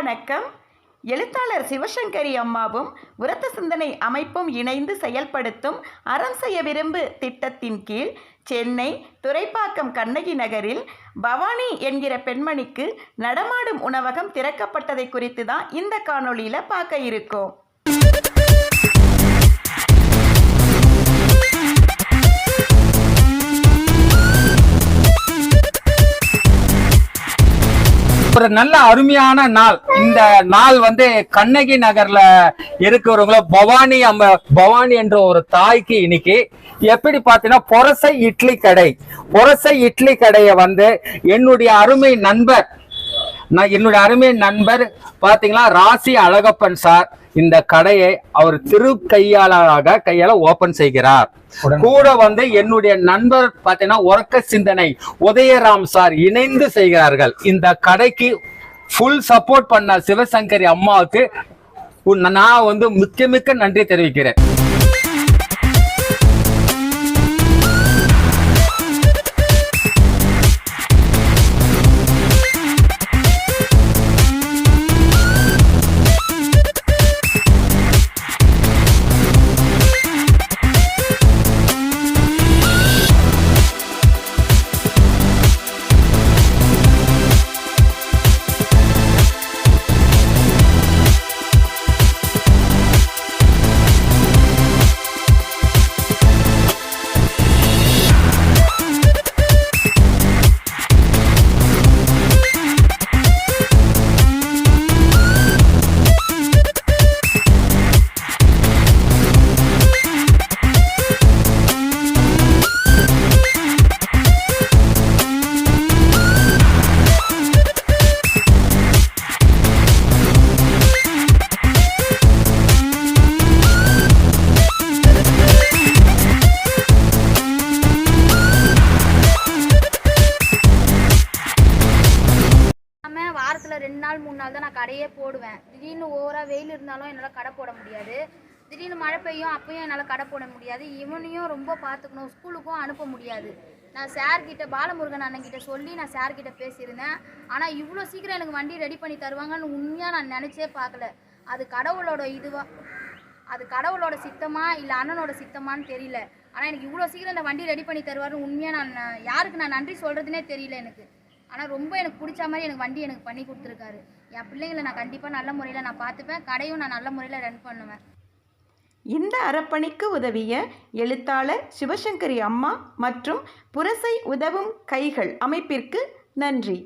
வணக்கம். எழுத்தாளர் சிவசங்கரி அம்மாவும் உரத்த சிந்தனை அமைப்பும் இணைந்து செயல்படுத்தும் அறம் செய்ய விரும்பு திட்டத்தின் கீழ் சென்னை துரைப்பாக்கம் கண்ணகி நகரில் பவானி என்கிற பெண்மணிக்கு நடமாடும் உணவகம் திறக்கப்பட்டதை குறித்து தான் இந்த காணொளியில் பார்க்க இருக்கோம். ஒரு நல்ல அருமையான நாள். இந்த நாள் கண்ணகி நகர்ல இருக்கிறவங்கள பவானி என்ற ஒரு தாய்க்கு இன்னைக்கு எப்படி பாத்தீங்கன்னா பொரசை இட்லி கடையை என்னுடைய அருமை நண்பர் பாத்தீங்களா ராசி அழகப்பன் சார் இந்த கடையை அவர் கையால ஓபன் செய்கிறார். கூட என்னுடைய நண்பர் பாத்தீங்கன்னா உறக்க சிந்தனை உதயராம் சார் இணைந்து செய்கிறார்கள். இந்த கடைக்கு ஃபுல் சப்போர்ட் பண்ண சிவசங்கரி அம்மாவுக்கு நான் மிக்க நன்றி தெரிவிக்கிறேன். வாரத்தில் 2 நாள் 3 நாள் தான் நான் கடையே போடுவேன். திடீர்னு ஓவராக வெயில் இருந்தாலும் என்னால் கடை போட முடியாது. திடீர்னு மழை பெய்யும், அப்பயும் என்னால் கடை போட முடியாது. இவனையும் ரொம்ப பார்த்துக்கணும், ஸ்கூலுக்கும் அனுப்ப முடியாது. நான் சார்கிட்ட பாலமுருகன் அண்ணன்கிட்ட சொல்லி நான் சார்கிட்ட பேசியிருந்தேன். ஆனால் இவ்வளோ சீக்கிரம் எனக்கு வண்டி ரெடி பண்ணி தருவாங்கன்னு உண்மையாக நான் நினச்சே பார்க்கல. அது கடவுளோட சித்தமா இல்லை அண்ணனோட சித்தமானு தெரியல. ஆனால் எனக்கு இவ்வளோ சீக்கிரம் இந்த வண்டி ரெடி பண்ணி தருவாருன்னு உண்மையாக யாருக்கு நான் நன்றி சொல்கிறதுனே தெரியல எனக்கு. ஆனால் ரொம்ப எனக்கு பிடிச்ச மாதிரி எனக்கு வண்டி எனக்கு பண்ணி கொடுத்துருக்காரு. என் பிள்ளைங்களை நான் கண்டிப்பாக நல்ல முறையில் நான் பார்த்துப்பேன். கடையும் நான் நல்ல முறையில் ரன் பண்ணுவேன். இந்த அறப்பணிக்கு உதவிய எழுத்தாளர் சிவசங்கரி அம்மா மற்றும் புரசை உதவும் கைகள் அமைப்பிற்கு நன்றி.